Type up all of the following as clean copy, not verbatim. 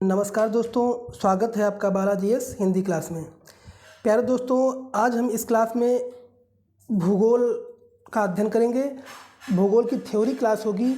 नमस्कार दोस्तों, स्वागत है आपका बालाजी एस हिंदी क्लास में। प्यारे दोस्तों, आज हम इस क्लास में भूगोल का अध्ययन करेंगे। भूगोल की थ्योरी क्लास होगी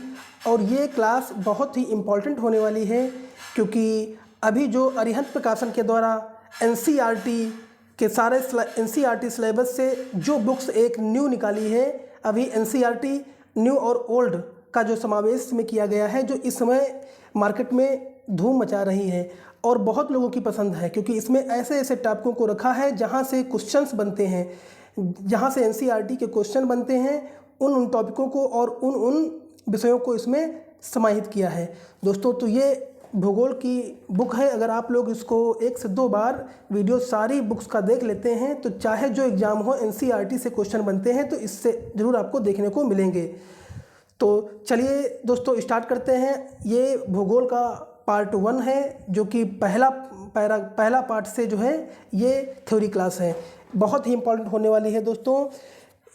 और ये क्लास बहुत ही इम्पॉर्टेंट होने वाली है क्योंकि अभी जो अरिहंत प्रकाशन के द्वारा एनसीईआरटी के सारे एनसीईआरटी सिलेबस से जो बुक्स एक न्यू निकाली है, अभी एनसीईआरटी न्यू और ओल्ड का जो समावेश में किया गया है, जो इस समय मार्केट में धूम मचा रही है और बहुत लोगों की पसंद है क्योंकि इसमें ऐसे ऐसे टॉपिकों को रखा है जहां से क्वेश्चंस बनते हैं, जहां से एनसीईआरटी के क्वेश्चन बनते हैं, उन टॉपिकों को और उन विषयों को इसमें समाहित किया है दोस्तों। तो ये भूगोल की बुक है। अगर आप लोग इसको 1 से 2 बार वीडियो सारी बुक्स का देख लेते हैं तो चाहे जो एग्ज़ाम हो एनसीईआरटी से क्वेश्चन बनते हैं तो इससे ज़रूर आपको देखने को मिलेंगे। तो चलिए दोस्तों स्टार्ट करते हैं। ये भूगोल का पार्ट 1 है जो कि पहला पार्ट से जो है ये थ्योरी क्लास है, बहुत ही इम्पोर्टेंट होने वाली है दोस्तों।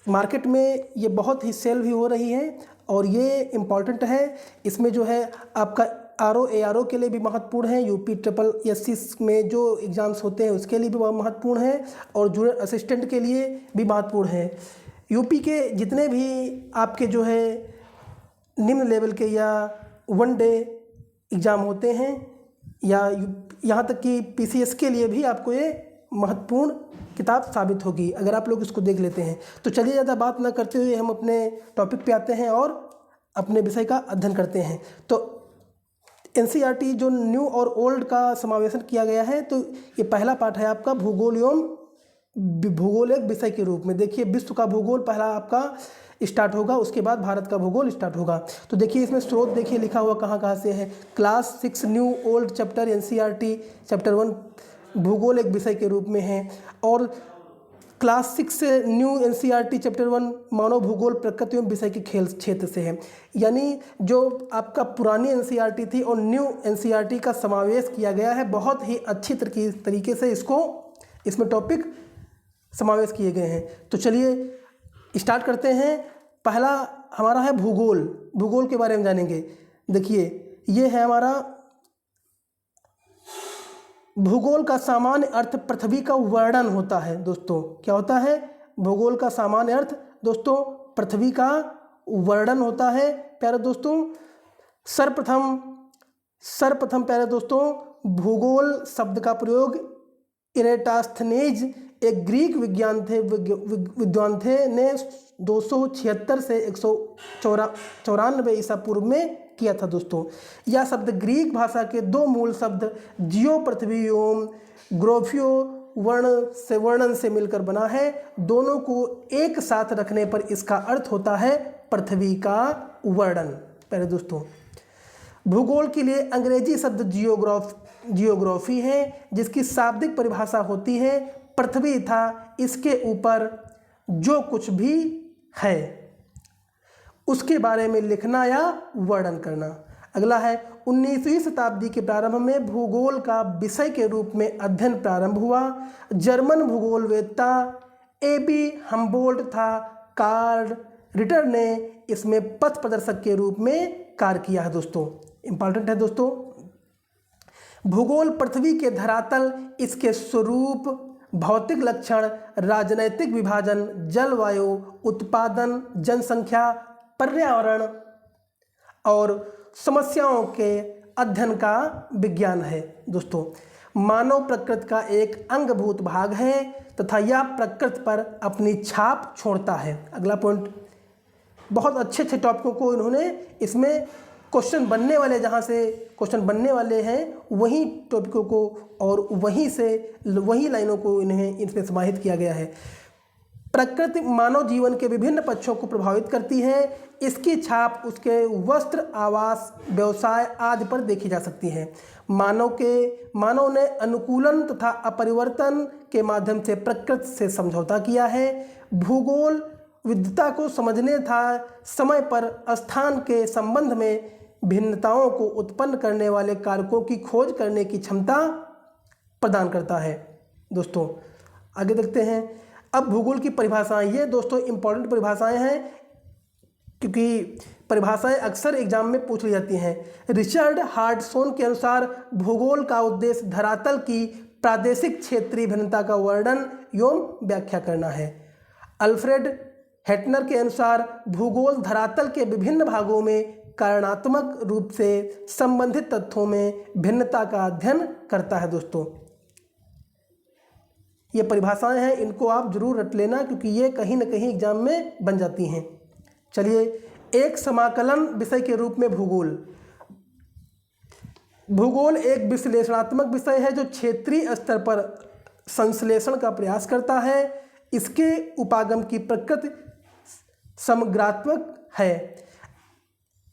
मार्केट में ये बहुत ही सेल भी हो रही है और ये इम्पॉर्टेंट है। इसमें जो है आपका आरओ एआरओ के लिए भी महत्वपूर्ण है, यूपी ट्रिपल एससी में जो एग्ज़ाम्स होते हैं उसके लिए भी बहुत महत्वपूर्ण है और जूनियर असिस्टेंट के लिए भी महत्वपूर्ण है। यूपी के जितने भी आपके जो है निम्न लेवल के या 1 डे एग्ज़ाम होते हैं या यहाँ तक कि पीसीएस के लिए भी आपको ये महत्वपूर्ण किताब साबित होगी अगर आप लोग इसको देख लेते हैं। तो चलिए ज़्यादा बात ना करते हुए हम अपने टॉपिक पे आते हैं और अपने विषय का अध्ययन करते हैं। तो एनसीईआरटी जो न्यू और ओल्ड का समावेशन किया गया है, तो ये पहला पार्ट है आपका भूगोल एवं भूगोल एक विषय के रूप में। देखिए विश्व का भूगोल पहला आपका स्टार्ट होगा, उसके बाद भारत का भूगोल स्टार्ट होगा। तो देखिए इसमें स्रोत देखिए लिखा हुआ कहाँ से है। Class 6 new old chapter NCERT chapter 1 भूगोल एक विषय के रूप में है और क्लास 6 से न्यू एनसीईआरटी चैप्टर 1 मानव भूगोल प्रकृति एवं विषय के खेल क्षेत्र से है। यानी जो आपका पुरानी एनसीईआरटी थी और न्यू एनसीईआरटी का समावेश किया गया है। बहुत ही अच्छी तरीके से इसमें टॉपिक समावेश किए गए हैं। तो चलिए स्टार्ट करते हैं। पहला हमारा है भूगोल। भूगोल के बारे में जानेंगे। देखिए ये है हमारा भूगोल का सामान्य अर्थ पृथ्वी का वर्णन होता है दोस्तों। क्या होता है? भूगोल का सामान्य अर्थ दोस्तों पृथ्वी का वर्णन होता है प्यारे दोस्तों। सर्वप्रथम प्यारे दोस्तों भूगोल शब्द का प्रयोग इरेटास्थनीज एक ग्रीक विद्वान थे ने 276 से 194 ईसा पूर्व में किया था दोस्तों। यह शब्द ग्रीक भाषा के 2 मूल शब्द जियो पृथ्वी एवं ग्रोफियो वर्णन से मिलकर बना है। दोनों को एक साथ रखने पर इसका अर्थ होता है पृथ्वी का वर्णन। पहले दोस्तों भूगोल के लिए अंग्रेजी शब्द जियोग्राफी है जिसकी शाब्दिक परिभाषा होती है पृथ्वी था इसके ऊपर जो कुछ भी है उसके बारे में लिखना या वर्णन करना। अगला है 19वीं शताब्दी के प्रारंभ में भूगोल का विषय के रूप में अध्ययन प्रारंभ हुआ। जर्मन भूगोलवेत्ता एबी हम्बोल्ट तथा कार्ल रिटर ने इसमें पथ प्रदर्शक के रूप में कार्य किया है दोस्तों। इंपॉर्टेंट है दोस्तों। भूगोल पृथ्वी के धरातल, इसके स्वरूप, भौतिक लक्षण, राजनैतिक विभाजन, जलवायु, उत्पादन, जनसंख्या, पर्यावरण और समस्याओं के अध्ययन का विज्ञान है दोस्तों। मानव प्रकृति का एक अंगभूत भाग है तथा यह प्रकृति पर अपनी छाप छोड़ता है। अगला पॉइंट, बहुत अच्छे अच्छे टॉपिकों को इन्होंने इसमें क्वेश्चन बनने वाले, जहाँ से क्वेश्चन बनने वाले हैं वही टॉपिकों को और वही लाइनों को इन्हें इसमें समाहित किया गया है। प्रकृति मानव जीवन के विभिन्न पक्षों को प्रभावित करती है। इसकी छाप उसके वस्त्र, आवास, व्यवसाय आदि पर देखी जा सकती है। मानव ने अनुकूलन तथा अपरिवर्तन के माध्यम से प्रकृति से समझौता किया है। भूगोल विविधता को समझने तथा समय पर स्थान के संबंध में भिन्नताओं को उत्पन्न करने वाले कारकों की खोज करने की क्षमता प्रदान करता है दोस्तों। आगे देखते हैं। अब भूगोल की परिभाषाएं, ये दोस्तों इंपॉर्टेंट परिभाषाएं हैं। क्योंकि परिभाषाएं अक्सर एग्जाम में पूछ ली जाती हैं। रिचर्ड हार्टसोन के अनुसार भूगोल का उद्देश्य धरातल की प्रादेशिक क्षेत्रीय भिन्नता का वर्णन एवं व्याख्या करना है। अल्फ्रेड हेटनर के अनुसार भूगोल धरातल के विभिन्न भागों में कारणात्मक रूप से संबंधित तथ्यों में भिन्नता का अध्ययन करता है। दोस्तों, ये परिभाषाएं हैं, इनको आप जरूर रट लेना क्योंकि ये कहीं ना कहीं एग्जाम में बन जाती हैं। चलिए, एक समाकलन विषय के रूप में भूगोल। भूगोल एक विश्लेषणात्मक विषय है जो क्षेत्रीय स्तर पर संश्लेषण का प्रयास करता है। इसके उपागम की प्रकृति समग्रात्मक है।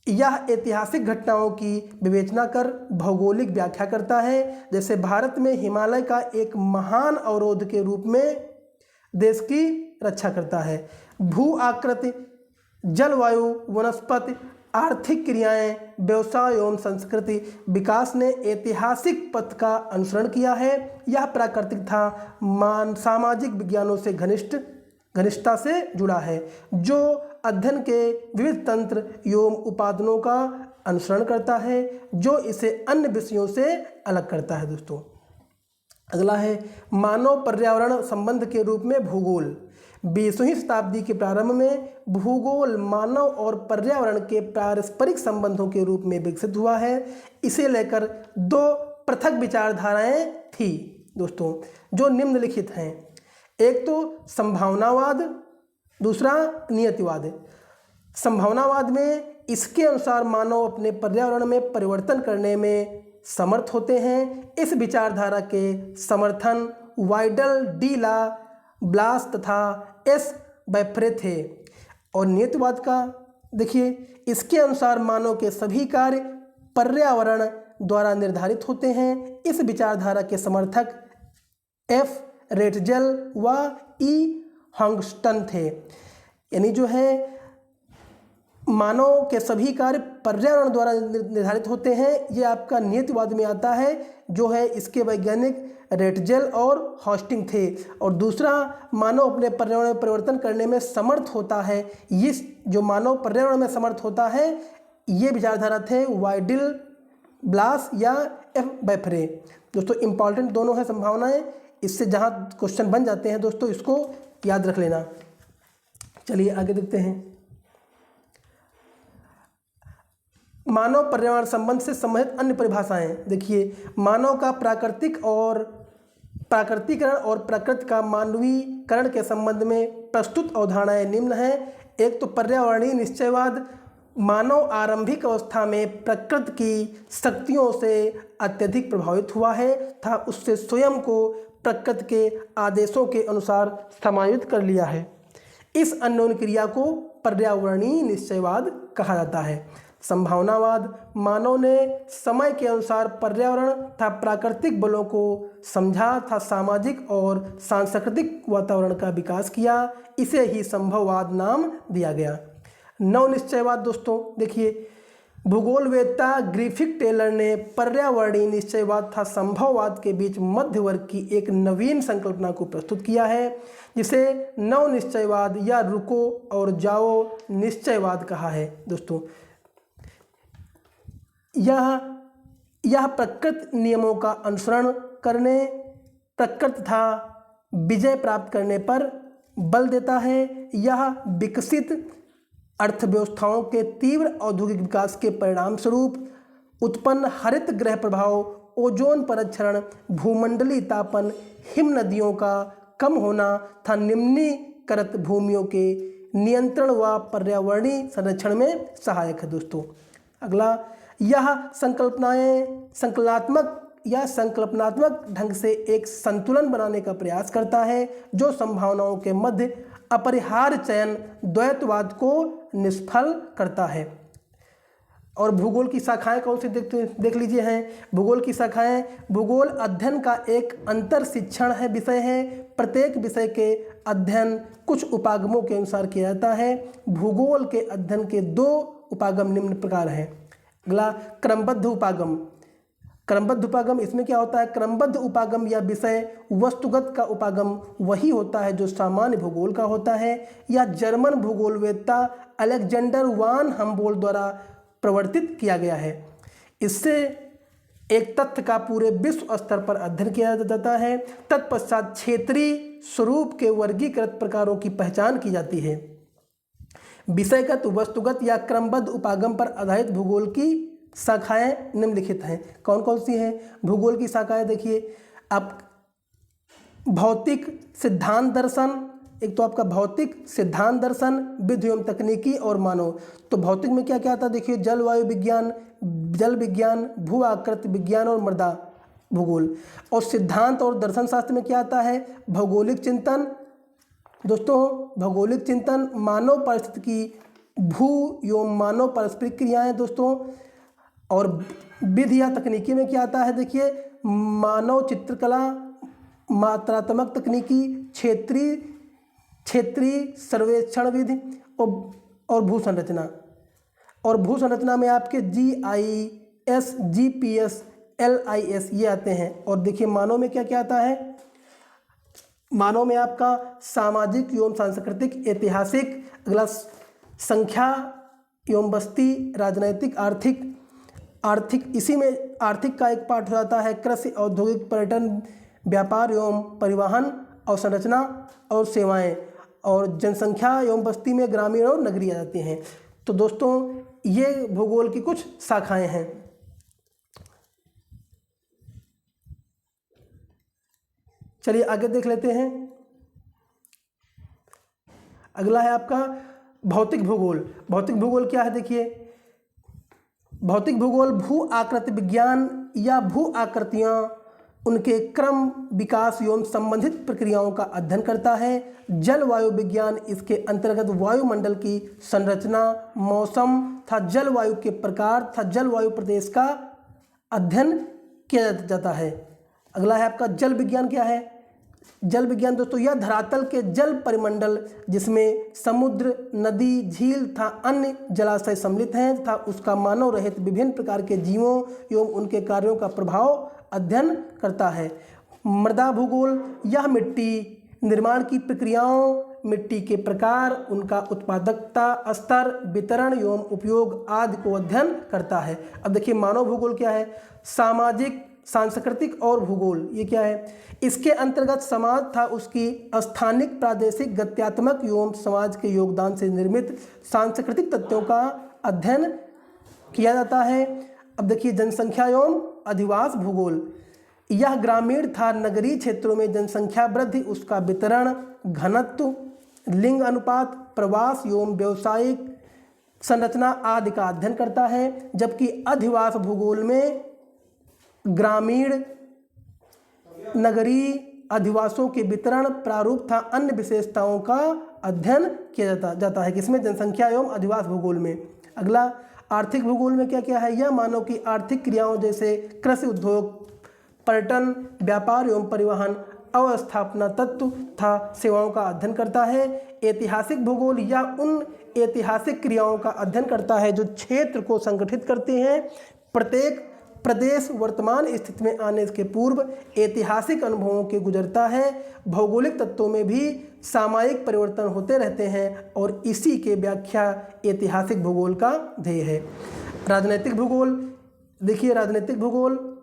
यह ऐतिहासिक घटनाओं की विवेचना कर भौगोलिक व्याख्या करता है। जैसे भारत में हिमालय का एक महान अवरोध के रूप में देश की रक्षा करता है। भू आकृति, जलवायु, वनस्पति, आर्थिक क्रियाएं, व्यवसाय एवं संस्कृति विकास ने ऐतिहासिक पथ का अनुसरण किया है। यह प्राकृतिक था सामाजिक विज्ञानों से घनिष्ठता से जुड़ा है, जो अध्ययन के विविध तंत्र एवं उपादानों का अनुसरण करता है, जो इसे अन्य विषयों से अलग करता है। दोस्तों, अगला है मानव पर्यावरण संबंध के रूप में भूगोल। 20वीं शताब्दी के प्रारंभ में भूगोल मानव और पर्यावरण के पारस्परिक संबंधों के रूप में विकसित हुआ है। इसे लेकर दो पृथक विचारधाराएं थी दोस्तों, जो निम्नलिखित हैं। एक तो संभावनावाद, दूसरा नियतिवाद। संभावनावाद में इसके अनुसार मानव अपने पर्यावरण में परिवर्तन करने में समर्थ होते हैं। इस विचारधारा के समर्थन वाइडल, डी ला, ब्लास तथा एस बैफ्रे थे। और नियतिवाद का देखिए, इसके अनुसार मानव के सभी कार्य पर्यावरण द्वारा निर्धारित होते हैं। इस विचारधारा के समर्थक एफ रेटजेल व ई हॉन्गस्टन थे। यानी जो है मानव के सभी कार्य पर्यावरण द्वारा निर्धारित होते हैं, ये आपका नियतिवाद में आता है, जो है इसके वैज्ञानिक रेटजेल और हॉस्टिंग थे। और दूसरा, मानव अपने पर्यावरण में परिवर्तन करने में समर्थ होता है। ये जो मानव पर्यावरण में समर्थ होता है, ये विचारधारा थे वाइडिल, ब्लास या एफ बैफ्रे। दोस्तों, इंपॉर्टेंट दोनों है संभावनाएं, इससे जहाँ क्वेश्चन बन जाते हैं दोस्तों, इसको याद रख लेना। चलिए आगे देखते हैं। मानव पर्यावरण संबंध से संबंधित अन्य परिभाषाएं देखिए। मानव का प्राकृतिकरण और प्रकृति का मानवीकरण के संबंध में प्रस्तुत अवधारणाएं निम्न हैं। एक तो पर्यावरणीय निश्चयवाद। मानव आरंभिक अवस्था में प्रकृति की शक्तियों से अत्यधिक प्रभावित हुआ है तथा उससे स्वयं को प्रकृति के आदेशों के अनुसार समायोजित कर लिया है। इस अन्योन्य क्रिया को पर्यावरणीय निश्चयवाद कहा जाता है। संभावनावाद, मानव ने समय के अनुसार पर्यावरण तथा प्राकृतिक बलों को समझा तथा सामाजिक और सांस्कृतिक वातावरण का विकास किया। इसे ही संभववाद नाम दिया गया। नवनिश्चयवाद दोस्तों देखिए, भूगोलवेत्ता ग्रिफिथ टेलर ने पर्यावरणीय निश्चयवाद तथा संभववाद के बीच मध्य वर्ग की एक नवीन संकल्पना को प्रस्तुत किया है, जिसे नवनिश्चयवाद या रुको और जाओ निश्चयवाद कहा है। दोस्तों, यह प्रकृति नियमों का अनुसरण करने, प्रकृति तथा विजय प्राप्त करने पर बल देता है। यह विकसित अर्थव्यवस्थाओं के तीव्र औद्योगिक विकास के परिणाम स्वरूप उत्पन्न हरित गृह प्रभाव, ओजोन परत क्षरण, भूमंडलीय तापन, हिम नदियों का कम होना तथा निम्नीकृत भूमियों के नियंत्रण व पर्यावरणीय संरक्षण में सहायक है। दोस्तों, अगला, यह संकल्पनात्मक ढंग से एक संतुलन बनाने का प्रयास करता है, जो संभावनाओं के मध्य अपरिहार्य चयन द्वैतवाद को निष्फल करता है। और भूगोल की शाखाएं कौन सी देख लीजिए हैं। भूगोल की शाखाएं, भूगोल अध्ययन का एक अंतर शिक्षण है विषय है। प्रत्येक विषय के अध्ययन कुछ उपागमों के अनुसार किया जाता है। भूगोल के अध्ययन के दो उपागम निम्न प्रकार हैं। अगला, क्रमबद्ध उपागम। क्रमबद्ध उपागम, इसमें क्या होता है, क्रमबद्ध उपागम या विषय वस्तुगत का उपागम वही होता है जो सामान्य भूगोल का होता है या जर्मन भूगोलवेत्ता अलेक्जेंडर वान हम्बोल्ट द्वारा प्रवर्तित किया गया है। इससे एक तथ्य का पूरे विश्व स्तर पर अध्ययन किया जाता है। तत्पश्चात क्षेत्रीय स्वरूप के वर्गीकृत प्रकारों की पहचान की जाती है। विषयगत, वस्तुगत या क्रमबद्ध उपागम पर आधारित भूगोल की शाखाएं निम्नलिखित हैं। कौन कौन सी हैं भूगोल की शाखाएं? देखिए, आप भौतिक सिद्धांत दर्शन, एक तो आपका भौतिक सिद्धांत दर्शन, विधि एवं तकनीकी और मानव। तो भौतिक में क्या क्या आता है? देखिए, जलवायु विज्ञान, जल विज्ञान, भू आकृति विज्ञान और मृदा भूगोल। और सिद्धांत और दर्शन शास्त्र में क्या आता है? भौगोलिक चिंतन दोस्तों, भौगोलिक चिंतन, मानव पारिस्थितिकी, भू एवं मानव पारस्परिक क्रियाएं दोस्तों। और विधि या तकनीकी में क्या आता है? देखिए, मानव चित्रकला, मात्रात्मक तकनीकी, क्षेत्रीय सर्वेक्षण विधि और भू संरचना। और भू संरचना में आपके GIS, GPS, LIS ये आते हैं। और देखिए, मानव में क्या क्या आता है? मानव में आपका सामाजिक एवं सांस्कृतिक, ऐतिहासिक, अगला संख्या एवं बस्ती, राजनैतिक, आर्थिक, इसी में आर्थिक का एक पार्ट हो जाता है, कृषि, औद्योगिक, पर्यटन, व्यापार एवं परिवहन, अवसंरचना और सेवाएं। और जनसंख्या एवं बस्ती में ग्रामीण और नगरीय आ जाते हैं। तो दोस्तों, ये भूगोल की कुछ शाखाएं हैं। चलिए आगे देख लेते हैं। अगला है आपका भौतिक भूगोल। भौतिक भूगोल क्या है? देखिए, भौतिक भूगोल भू आकृति विज्ञान या भू आकृतियां, उनके क्रम, विकास एवं संबंधित प्रक्रियाओं का अध्ययन करता है। जलवायु विज्ञान इसके अंतर्गत वायुमंडल की संरचना, मौसम तथा जलवायु के प्रकार तथा जलवायु प्रदेश का अध्ययन किया जाता है। अगला है आपका जल विज्ञान। क्या है जल विज्ञान? दोस्तों, यह धरातल के जल परिमंडल जिसमें समुद्र, नदी, झील तथा अन्य जलाशय सम्मिलित हैं तथा उसका मानव रहित विभिन्न प्रकार के जीवों एवं उनके कार्यों का प्रभाव अध्ययन करता है। मृदा भूगोल, यह मिट्टी निर्माण की प्रक्रियाओं, मिट्टी के प्रकार, उनका उत्पादकता स्तर, वितरण एवं उपयोग आदि को अध्ययन करता है। अब देखिए, मानव भूगोल क्या है? सामाजिक, सांस्कृतिक और भूगोल। ये क्या है? इसके अंतर्गत समाज था उसकी स्थानिक, प्रादेशिक, गत्यात्मक एवं समाज के योगदान से निर्मित सांस्कृतिक तत्वों का अध्ययन किया जाता है। अब देखिए, जनसंख्या एवं अधिवास भूगोल, यह ग्रामीण था नगरीय क्षेत्रों में जनसंख्या वृद्धि, उसका वितरण, घनत्व, लिंग अनुपात, प्रवास एवं व्यावसायिक संरचना आदि का अध्ययन करता है। जबकि अधिवास भूगोल में ग्रामीण, नगरीय अधिवासों के वितरण, प्रारूप तथा अन्य विशेषताओं का अध्ययन किया जाता है। किसमें? जनसंख्या एवं अधिवास भूगोल में। अगला आर्थिक भूगोल में क्या क्या है? यह मानव की आर्थिक क्रियाओं जैसे कृषि, उद्योग, पर्यटन, व्यापार एवं परिवहन, अवस्थापना तत्व तथा सेवाओं का अध्ययन करता है। ऐतिहासिक भूगोल, या उन ऐतिहासिक क्रियाओं का अध्ययन करता है जो क्षेत्र को संगठित करते हैं। प्रत्येक प्रदेश वर्तमान स्थिति में आने के पूर्व ऐतिहासिक अनुभवों के गुजरता है। भौगोलिक तत्वों में भी सामयिक परिवर्तन होते रहते हैं और इसी के व्याख्या ऐतिहासिक भूगोल का ध्येय है। राजनीतिक भूगोल, देखिए, राजनीतिक भूगोल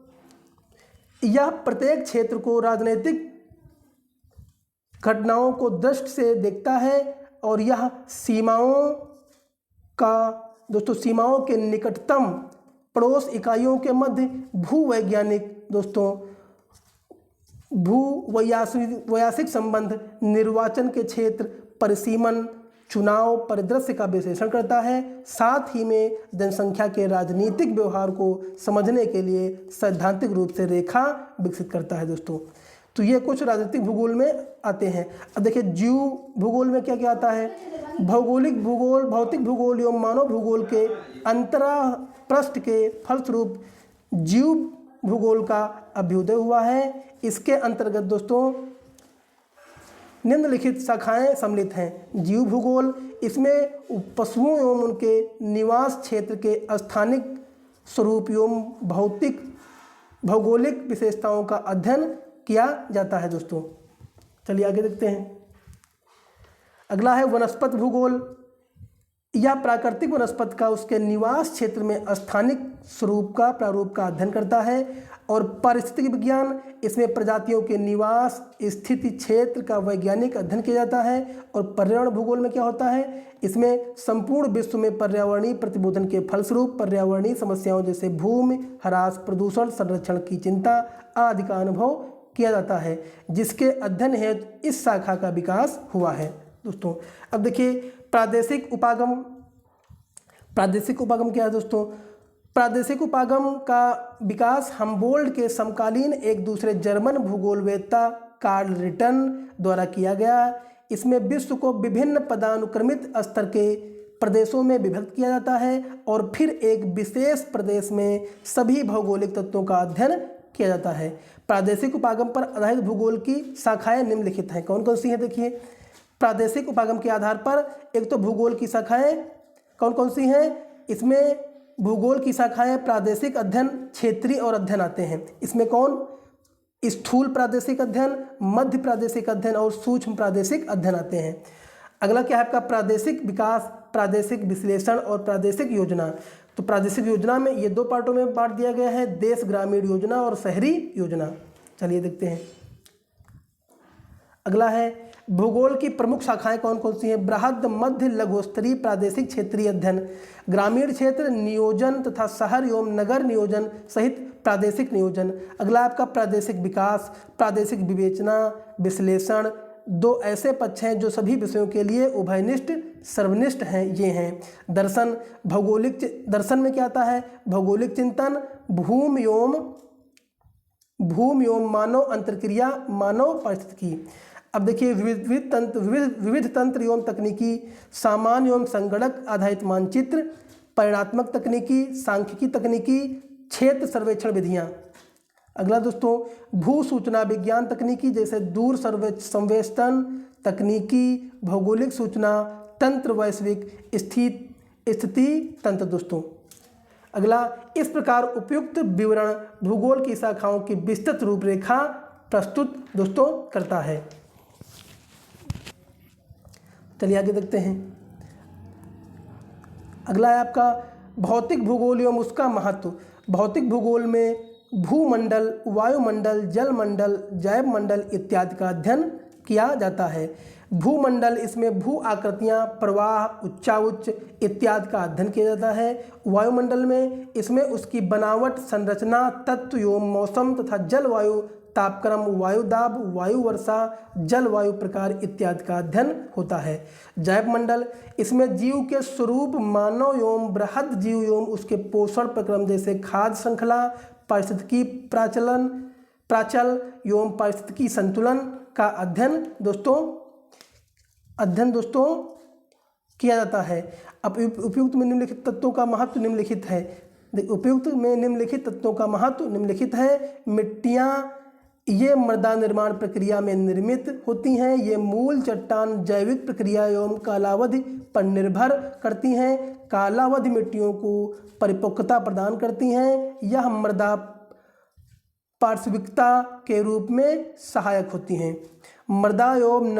यह प्रत्येक क्षेत्र को राजनीतिक घटनाओं को दृष्टि से देखता है और यह सीमाओं के निकटतम पड़ोस इकाइयों के मध्य भूवैयासिक संबंध, निर्वाचन के क्षेत्र, परिसीमन, चुनाव परिदृश्य का विश्लेषण करता है। साथ ही में जनसंख्या के राजनीतिक व्यवहार को समझने के लिए सैद्धांतिक रूप से रेखा विकसित करता है। दोस्तों, तो ये कुछ राजनीतिक भूगोल में आते हैं। अब देखिए, जीव भूगोल में क्या क्या आता है? भौगोलिक भूगोल, भौतिक भूगोल एवं मानव भूगोल के अंतरापृष्ठ के फलस्वरूप जीव भूगोल का अभ्युदय हुआ है। इसके अंतर्गत दोस्तों निम्नलिखित शाखाएं सम्मिलित हैं। जीव भूगोल, इसमें पशुओं एवं उनके निवास क्षेत्र के स्थानिक स्वरूप एवं भौतिक भौगोलिक विशेषताओं का अध्ययन किया जाता है दोस्तों। चलिए आगे देखते हैं। अगला है वनस्पत भूगोल। यह प्राकृतिक वनस्पति का उसके निवास क्षेत्र में स्थानिक स्वरूप का प्रारूप का अध्ययन करता है। और पारिस्थितिक विज्ञान, इसमें प्रजातियों के निवास स्थिति क्षेत्र का वैज्ञानिक अध्ययन किया जाता है। और पर्यावरण भूगोल में क्या होता है, इसमें संपूर्ण विश्व में पर्यावरणीय प्रतिबोधन के फलस्वरूप पर्यावरणीय समस्याओं जैसे भूमि ह्रास, प्रदूषण, संरक्षण की चिंता आदि का अनुभव किया जाता है, जिसके अध्ययन हेतु इस शाखा का विकास हुआ है दोस्तों। अब देखिए प्रादेशिक उपागम। प्रादेशिक उपागम क्या है दोस्तों? प्रादेशिक उपागम का विकास हमबोल्ट के समकालीन एक दूसरे जर्मन भूगोलवेत्ता कार्ल रिटन द्वारा किया गया। इसमें विश्व को विभिन्न पदानुक्रमित स्तर के प्रदेशों में विभक्त किया जाता है और फिर एक विशेष प्रदेश में सभी भौगोलिक तत्वों का अध्ययन किया जाता है। प्रादेशिक उपागम पर आधारित भूगोल की शाखाएं निम्नलिखित हैं। कौन कौन सी हैं? देखिए प्रादेशिक उपागम के आधार पर एक तो भूगोल की शाखाएं कौन कौन सी हैं? इसमें भूगोल की शाखाएं प्रादेशिक अध्ययन, क्षेत्रीय और अध्ययन आते हैं। इसमें कौन? स्थूल प्रादेशिक अध्ययन, मध्य प्रादेशिक अध्ययन और सूक्ष्म प्रादेशिक अध्ययन आते हैं। अगला क्या है आपका? प्रादेशिक विकास, प्रादेशिक विश्लेषण और प्रादेशिक योजना। तो प्रादेशिक योजना में ये दो पार्टों में बांट दिया गया है, देश ग्रामीण योजना और शहरी योजना। चलिए देखते हैं। अगला है भूगोल की प्रमुख शाखाएं कौन कौन सी हैं? बृहद, मध्य, लघुस्तरीय, प्रादेशिक, क्षेत्रीय अध्ययन, ग्रामीण क्षेत्र नियोजन तथा शहर एवं नगर नियोजन सहित प्रादेशिक नियोजन। अगला आपका प्रादेशिक विकास, प्रादेशिक विवेचना, विश्लेषण। दो ऐसे पक्ष हैं जो सभी विषयों के लिए उभयनिष्ठ सर्वनिष्ठ हैं, ये हैं। दर्शन, भौगोलिक दर्शन में क्या आता है? भौगोलिक चिंतन, भूमि एवं मानव अंतर्क्रिया, मानव पारिस्थितिकी। अब देखिए विविध तंत्र एवं तकनीकी, सामान्य एवं संगणक आधारित मानचित्र, परिणात्मक तकनीकी, सांख्यिकी तकनीकी, क्षेत्र सर्वेक्षण विधियाँ। अगला दोस्तों भू सूचना विज्ञान तकनीकी जैसे दूर संवेष्टन तकनीकी, भौगोलिक सूचना तंत्र, वैश्विक स्थिति तंत्र दोस्तों। अगला इस प्रकार उपयुक्त विवरण भूगोल की शाखाओं की विस्तृत रूपरेखा प्रस्तुत दोस्तों करता है। चलिए आगे देखते हैं। अगला है आपका भौतिक भूगोल एवं उसका महत्व। भौतिक भूगोल में भूमंडल, वायुमंडल, जलमंडल, जैवमंडल इत्यादि का अध्ययन किया जाता है। भूमंडल, इसमें भू आकृतियाँ, प्रवाह, उच्चाउच्च इत्यादि का अध्ययन किया जाता है। वायुमंडल में इसमें उसकी बनावट, संरचना, तत्व एवं मौसम तथा जलवायु, तापक्रम, वायुदाब, वायु वर्षा, जलवायु प्रकार इत्यादि का अध्ययन होता है। जैवमंडल, इसमें जीव के स्वरूप, मानव एवं बृहद जीव एवं उसके पोषण प्रक्रम जैसे खाद्य श्रृंखला, पारिस्थितिकी प्राचल एवं पारिस्थितिकी संतुलन का अध्ययन दोस्तों किया जाता है। अब उपयुक्त में निम्नलिखित तत्वों का महत्व निम्नलिखित है। उपयुक्त में निम्नलिखित तत्वों का महत्व निम्नलिखित है। मिट्टियाँ, ये मृदा निर्माण प्रक्रिया में निर्मित होती हैं। ये मूल चट्टान जैविक प्रक्रिया एवं कालावधि पर निर्भर करती हैं। कालावधि मिट्टियों को परिपक्वता प्रदान करती हैं। यह मृदा पार्श्विकता के रूप में सहायक होती हैं। मृदा एवं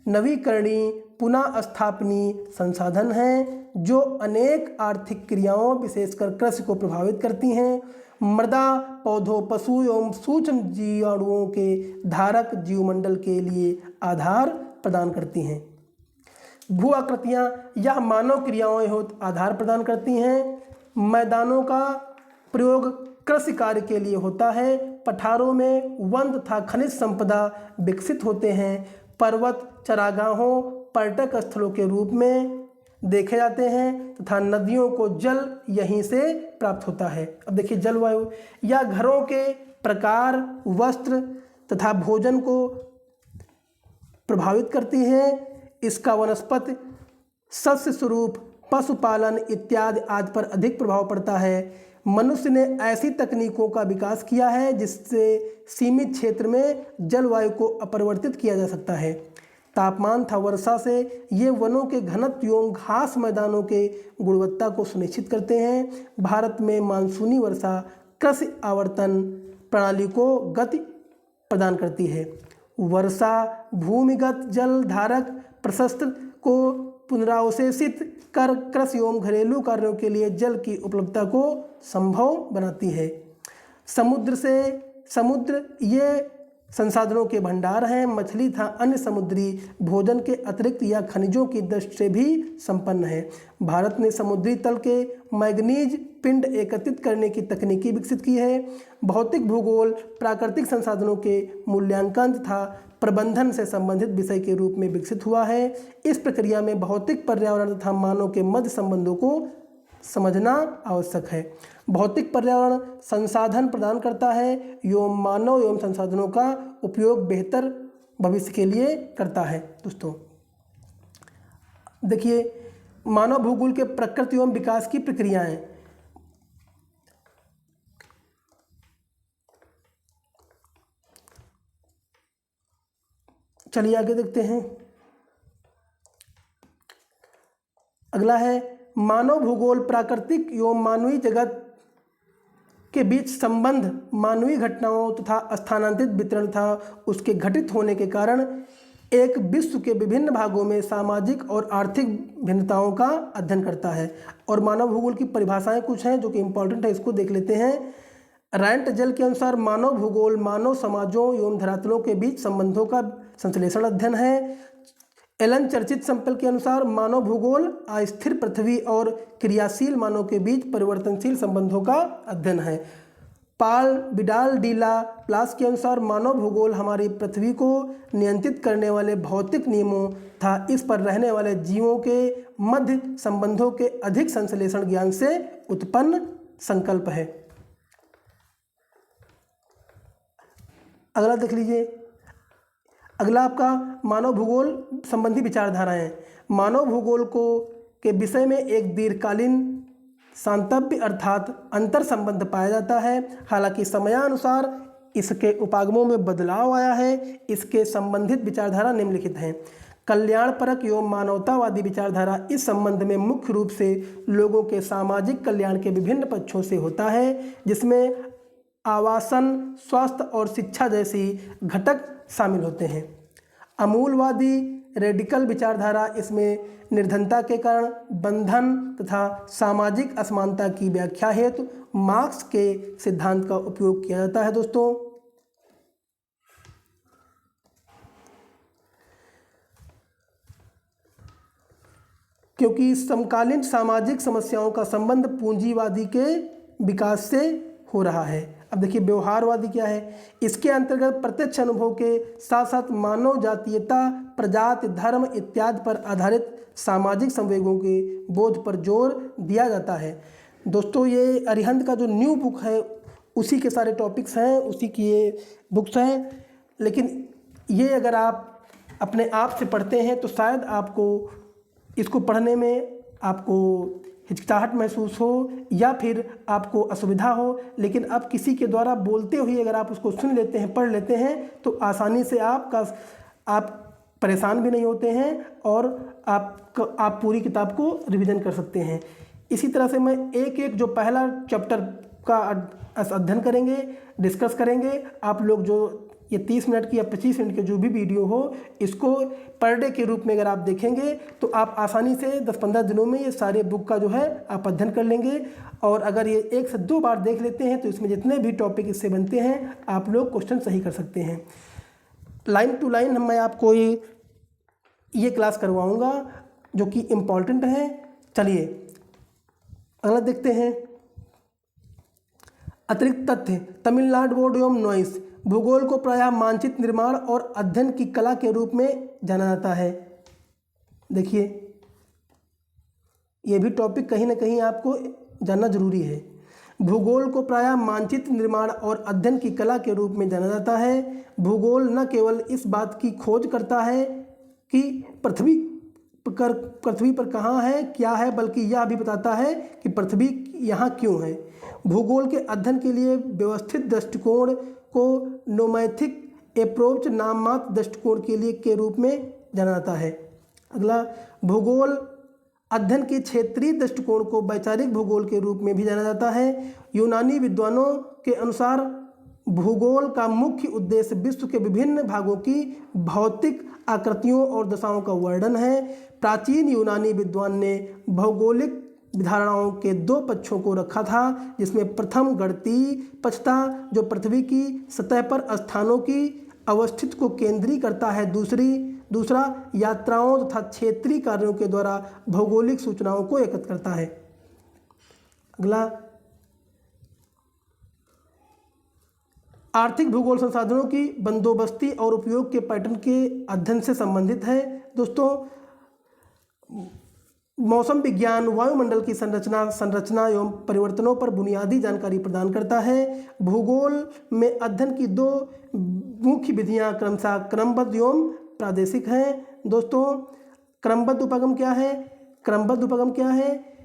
नवीकरणीय पुनः स्थापनीय संसाधन हैं जो अनेक आर्थिक क्रियाओं विशेषकर कृषि को प्रभावित करती हैं। मृदा पौधों, पशु एवं सूक्ष्म जीवाणुओं के धारक जीवमंडल के लिए आधार प्रदान करती हैं। भू आकृतियाँ या मानव क्रियाओं हेतु आधार प्रदान करती हैं। मैदानों का प्रयोग कृषि कार्य के लिए होता है। पठारों में वन तथा खनिज संपदा विकसित होते हैं। पर्वत चरागाहों, पर्यटक स्थलों के रूप में देखे जाते हैं तथा नदियों को जल यहीं से प्राप्त होता है। अब देखिए जलवायु या घरों के प्रकार, वस्त्र तथा भोजन को प्रभावित करती है। इसका वनस्पति, सस्य स्वरूप, पशुपालन इत्यादि आदि पर अधिक प्रभाव पड़ता है। मनुष्य ने ऐसी तकनीकों का विकास किया है जिससे सीमित क्षेत्र में जलवायु को अपरिवर्तित किया जा सकता है। तापमान तथा वर्षा से ये वनों के घनत्व एवं घास मैदानों के गुणवत्ता को सुनिश्चित करते हैं। भारत में मानसूनी वर्षा कृषि आवर्तन प्रणाली को गति प्रदान करती है। वर्षा भूमिगत जल धारक प्रशस्त को पुनरावशेषित कर कृषि एवं घरेलू कार्यों के लिए जल की उपलब्धता को संभव बनाती है। समुद्र ये संसाधनों के भंडार हैं। मछली तथा अन्य समुद्री भोजन के अतिरिक्त या खनिजों की दृष्टि से भी संपन्न है। भारत ने समुद्री तल के मैग्नीज पिंड एकत्रित करने की तकनीकी विकसित की है। भौतिक भूगोल प्राकृतिक संसाधनों के मूल्यांकन तथा प्रबंधन से संबंधित विषय के रूप में विकसित हुआ है। इस प्रक्रिया में भौतिक पर्यावरण तथा मानव के मध्य संबंधों को समझना आवश्यक है। भौतिक पर्यावरण संसाधन प्रदान करता है एवं मानव एवं संसाधनों का उपयोग बेहतर भविष्य के लिए करता है। दोस्तों देखिए, मानव भूगोल के प्रकृति एवं विकास की प्रक्रियाएं। चलिए आगे देखते हैं। अगला है मानव भूगोल प्राकृतिक एवं मानवीय जगत के बीच संबंध, मानवीय घटनाओं तथा स्थानांतरित वितरण तथा उसके घटित होने के कारण एक विश्व के विभिन्न भागों में सामाजिक और आर्थिक भिन्नताओं का अध्ययन करता है। और मानव भूगोल की परिभाषाएं कुछ हैं जो कि इम्पोर्टेंट है, इसको देख लेते हैं। रैंट जल के अनुसार मानव भूगोल मानव समाजों एवं धरातलों के बीच संबंधों का संश्लेषण अध्ययन है। एलन चर्चित संपल के अनुसार मानव भूगोल अस्थिर पृथ्वी और क्रियाशील मानव के बीच परिवर्तनशील संबंधों का अध्ययन है। पाल विडाल डी ला प्लास के अनुसार मानव भूगोल हमारी पृथ्वी को नियंत्रित करने वाले भौतिक नियमों तथा इस पर रहने वाले जीवों के मध्य संबंधों के अधिक संश्लेषण ज्ञान से उत्पन्न संकल्प है। अगला देख लीजिए। अगला आपका मानव भूगोल संबंधी विचारधाराएं। मानव भूगोल को के विषय में एक दीर्घकालीन सांतव्य अर्थात अंतर संबंध पाया जाता है। हालांकि समयानुसार इसके उपागमों में बदलाव आया है। इसके संबंधित विचारधारा निम्नलिखित हैं। कल्याणपरक एवं मानवतावादी विचारधारा इस संबंध में मुख्य रूप से लोगों के सामाजिक कल्याण के विभिन्न पक्षों से होता है, जिसमें आवासन, स्वास्थ्य और शिक्षा जैसी घटक शामिल होते हैं। अमूलवादी रेडिकल विचारधारा इसमें निर्धनता के कारण बंधन तथा सामाजिक असमानता की व्याख्या हेतु मार्क्स के सिद्धांत का उपयोग किया जाता है। दोस्तों क्योंकि समकालीन सामाजिक समस्याओं का संबंध पूंजीवादी के विकास से हो रहा है। अब देखिए व्यवहारवादी क्या है। इसके अंतर्गत प्रत्यक्ष अनुभव के साथ साथ मानव जातीयता, प्रजाति, धर्म इत्यादि पर आधारित सामाजिक संवेगों के बोध पर जोर दिया जाता है। दोस्तों ये अरिहंत का जो न्यू बुक है उसी के सारे टॉपिक्स हैं, उसी की ये बुक्स हैं। लेकिन ये अगर आप अपने आप से पढ़ते हैं तो शायद आपको इसको पढ़ने में आपको हिचकिचाहट महसूस हो या फिर आपको असुविधा हो, लेकिन अब किसी के द्वारा बोलते हुए अगर आप उसको सुन लेते हैं, पढ़ लेते हैं तो आसानी से आप परेशान भी नहीं होते हैं और आप पूरी किताब को रिवीजन कर सकते हैं। इसी तरह से मैं एक एक जो पहला चैप्टर का अध्ययन करेंगे, डिस्कस करेंगे। आप लोग जो ये 30 मिनट की या 25 मिनट की जो भी वीडियो हो इसको पर डे के रूप में अगर आप देखेंगे तो आप आसानी से 10-15 दिनों में ये सारे बुक का जो है आप अध्ययन कर लेंगे। और अगर ये 1 से 2 बार देख लेते हैं तो इसमें जितने भी टॉपिक इससे बनते हैं आप लोग क्वेश्चन सही कर सकते हैं। लाइन टू लाइन मैं आपको ये क्लास करवाऊँगा जो कि इम्पॉर्टेंट है। चलिए अगला देखते हैं। अतिरिक्त तथ्य। तमिलनाडु बोर्ड एवं नॉइस भूगोल को प्रायः मानचित्र निर्माण और अध्ययन की कला के रूप में जाना जाता है। देखिए ये भी टॉपिक कहीं ना कहीं आपको जानना जरूरी है। भूगोल को प्रायः मानचित्र निर्माण और अध्ययन की कला के रूप में जाना जाता है। भूगोल न केवल इस बात की खोज करता है कि पृथ्वी पर कहाँ है, क्या है, बल्कि यह भी बताता है कि पृथ्वी यहाँ क्यों है। भूगोल के अध्ययन के लिए व्यवस्थित दृष्टिकोण को नोमैथिक अप्रोच नाममात्र दृष्टिकोण के रूप में जाना जाता है। अगला, भूगोल अध्ययन के क्षेत्रीय दृष्टिकोण को वैचारिक भूगोल के रूप में भी जाना जाता है। यूनानी विद्वानों के अनुसार भूगोल का मुख्य उद्देश्य विश्व के विभिन्न भागों की भौतिक आकृतियों और दशाओं का वर्णन है। प्राचीन यूनानी विद्वान ने भौगोलिक धारणाओं के दो पक्षों को रखा था, जिसमें प्रथम गणितीय पक्ष था जो पृथ्वी की सतह पर स्थानों की अवस्थिति को केंद्रीय करता है। दूसरा यात्राओं तथा क्षेत्रीय कार्यों के द्वारा भौगोलिक सूचनाओं को एकत्र करता है। अगला, आर्थिक भूगोल संसाधनों की बंदोबस्ती और उपयोग के पैटर्न के अध्ययन से संबंधित है। दोस्तों, मौसम विज्ञान वायुमंडल की संरचना एवं परिवर्तनों पर बुनियादी जानकारी प्रदान करता है। भूगोल में अध्ययन की दो मुख्य विधियां क्रमशः क्रमबद्ध एवं प्रादेशिक हैं। दोस्तों, क्रमबद्ध उपगम क्या है?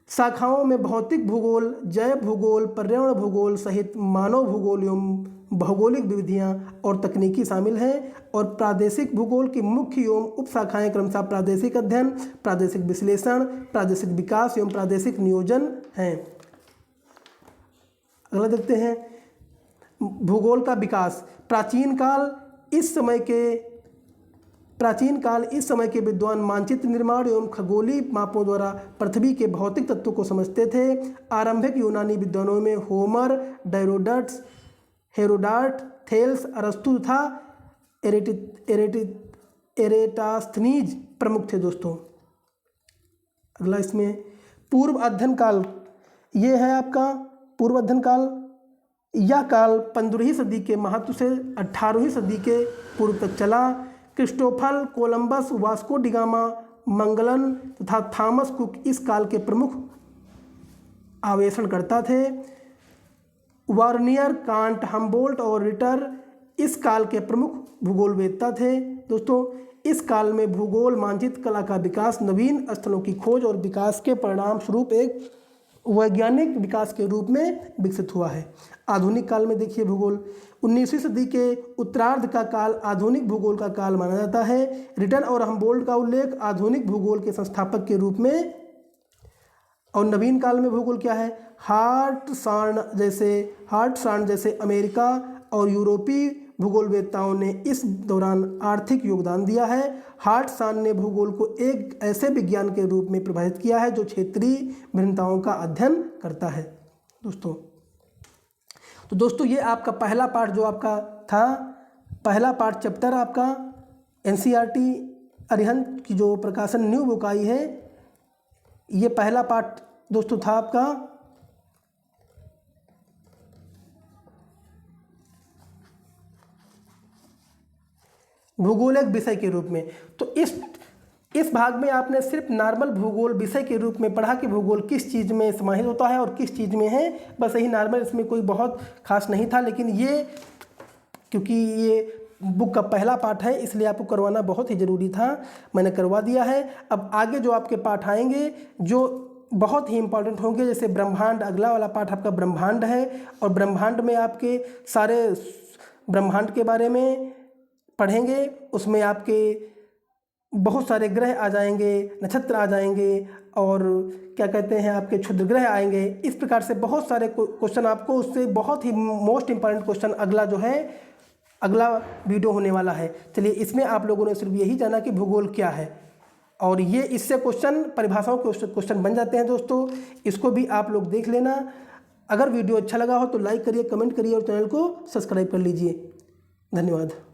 शाखाओं में भौतिक भूगोल, जैव भूगोल, पर्यावरण भूगोल सहित मानव भूगोल एवं भौगोलिक विधियां और तकनीकी शामिल हैं। और प्रादेशिक भूगोल की मुख्य एवं उपशाखाएं क्रमशः प्रादेशिक अध्ययन, प्रादेशिक विश्लेषण, प्रादेशिक विकास एवं प्रादेशिक नियोजन हैं। अगला देखते हैं, भूगोल का विकास। प्राचीन काल इस समय के विद्वान मानचित्र निर्माण एवं खगोलीय मापों द्वारा पृथ्वी के भौतिक तत्वों को समझते थे। आरंभिक यूनानी विद्वानों में होमर, हेरोडाट, थेल्स, अरस्तु तथा एरेटास्थनीज प्रमुख थे। दोस्तों, अगला इसमें पूर्व अध्ययन काल, ये है आपका पूर्व अध्ययन काल। यह काल 15वीं सदी के महत्व से 18वीं सदी के पूर्व तक चला। क्रिस्टोफर कोलंबस, वास्को डिगामा, मंगलन तथा थॉमस कुक इस काल के प्रमुख आवेशनकर्ता थे। वार्नियर, कांट, हम्बोल्ट और रिटर इस काल के प्रमुख भूगोलवेत्ता थे। दोस्तों, इस काल में भूगोल मानचित्र कला का विकास नवीन स्थलों की खोज और विकास के परिणाम स्वरूप एक वैज्ञानिक विकास के रूप में विकसित हुआ है। आधुनिक काल में देखिए, भूगोल 19वीं सदी के उत्तरार्ध का काल आधुनिक भूगोल का काल माना जाता है। रिटर और हम्बोल्ट का उल्लेख आधुनिक भूगोल के संस्थापक के रूप में। और नवीन काल में भूगोल क्या है? हार्टसार्न जैसे अमेरिका और यूरोपीय भूगोलवेत्ताओं ने इस दौरान आर्थिक योगदान दिया है। हार्टसार्न ने भूगोल को एक ऐसे विज्ञान के रूप में प्रभावित किया है जो क्षेत्रीय भिन्नताओं का अध्ययन करता है। दोस्तों ये आपका पहला पार्ट जो आपका था, पहला पार्ट चैप्टर आपका NCERT अरिहंत की जो प्रकाशन न्यू बुक आई है, ये पहला पार्ट दोस्तों था आपका। भूगोल एक विषय के रूप में। तो इस भाग में आपने सिर्फ नॉर्मल भूगोल विषय के रूप में पढ़ा कि भूगोल किस चीज़ में समाहित होता है और किस चीज़ में है, बस यही नॉर्मल, इसमें कोई बहुत खास नहीं था। लेकिन ये क्योंकि ये बुक का पहला पार्ट है इसलिए आपको करवाना बहुत ही ज़रूरी था, मैंने करवा दिया है। अब आगे जो आपके पाठ आएंगे जो बहुत ही इंपॉर्टेंट होंगे, जैसे ब्रह्मांड, अगला वाला पाठ आपका ब्रह्मांड है और ब्रह्मांड में आपके सारे ब्रह्मांड के बारे में पढ़ेंगे। उसमें आपके बहुत सारे ग्रह आ जाएंगे, नक्षत्र आ जाएंगे और क्या कहते हैं आपके क्षुद्र ग्रह आएंगे। इस प्रकार से बहुत सारे क्वेश्चन आपको, उससे बहुत ही मोस्ट इम्पॉर्टेंट क्वेश्चन अगला जो है, अगला वीडियो होने वाला है। चलिए, इसमें आप लोगों ने सिर्फ यही जाना कि भूगोल क्या है और ये इससे क्वेश्चन, परिभाषाओं के क्वेश्चन बन जाते हैं। दोस्तों इसको भी आप लोग देख लेना। अगर वीडियो अच्छा लगा हो तो लाइक करिए, कमेंट करिए और चैनल को सब्सक्राइब कर लीजिए। धन्यवाद।